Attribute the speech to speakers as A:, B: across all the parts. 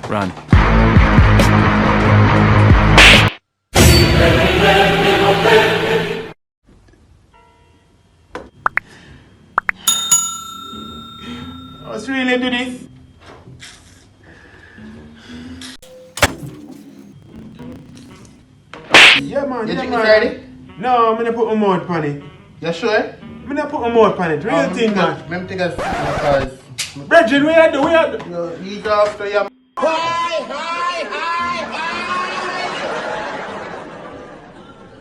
A: Run.
B: Let's really do this. Yeah, man.
C: You
B: yeah,
C: think
B: man.
C: it's ready?
B: No, I'm gonna put my mouth on it.
C: You sure?
B: I'm gonna put my mouth on it. Real thing, man.
C: Let me take a because
B: Brethren, we are do, we are do.
C: he's after you.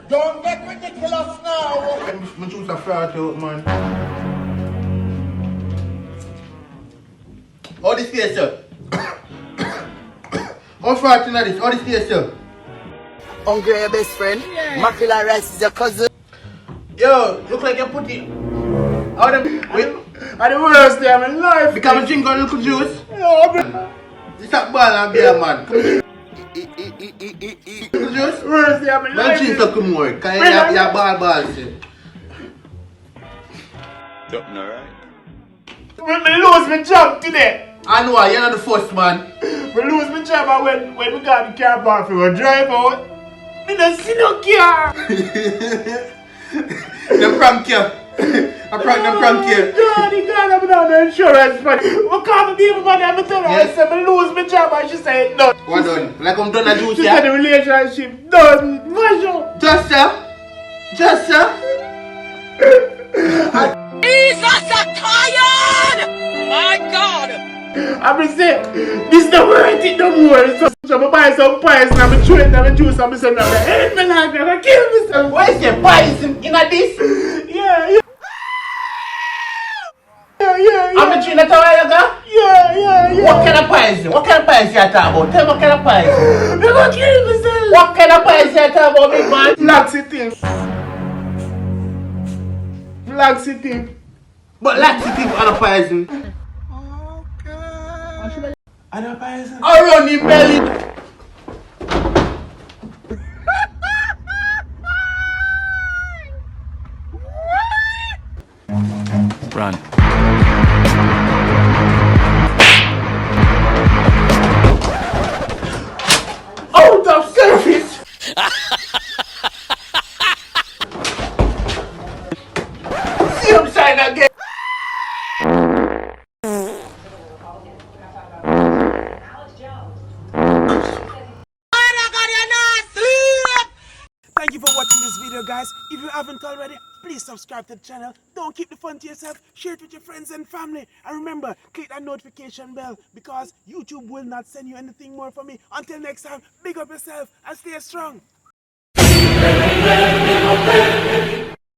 D: Don't get ridiculous now!
C: I'm choose a fraud out, man. All this here, sir. How far tonight is all this here, sir?
D: Hungry your best friend? Mackerel and rice is your cousin?
C: Yo, look like you put it. How them? Wait,
B: And the worst day of my life.
C: because I drink a little juice.
B: Yeah, bro.
C: It's a ball and beer, man. Come here. Little juice.
B: Worst day of my
C: Don't
B: life.
C: drink some more. Because you're ball, sir.
A: Something alright?
B: Me lose my job today.
C: I know, you're not the first man.
B: Me lose my job and when we got the car back for a drive out. Me don't see no car.
C: Them prank you. I prank them prank you.
B: God, he got up on the insurance money. We call the people money and I tell her, I
C: Yes.
B: said, me lose my job and she said, no.
C: What done? Like I'm done a juice,
B: She said
C: yeah?
B: the relationship done. Measure.
C: Just sir. Just sir.
E: Jesus, I'm tired! My God!
B: I'm going to say, this not worth it no more. So I buy some pies and I'm chewing and I'm juice and I'm saying, I'm like, hey, me like, I'm going to kill myself.
C: Where's the pies in this?
B: Yeah.
C: I'm between the tower, you got?
B: Yeah.
C: What kind of pies? What kind of pies you talking about? Tell me what kind of pies.
B: I'm going to kill myself.
C: What kind of pies you talking about, big man?
B: Laxy thing.
C: But lots of people are pies.
B: And a pies.
C: Around the belly.
A: Run.
B: Out of service.
C: Same side again.
B: Thank you for watching this video, guys. If you haven't already, please subscribe to the channel. Don't keep the fun to yourself. Share it with your friends and family. And remember, click that notification bell because YouTube will not send you anything more from me. Until next time, big up yourself and stay strong.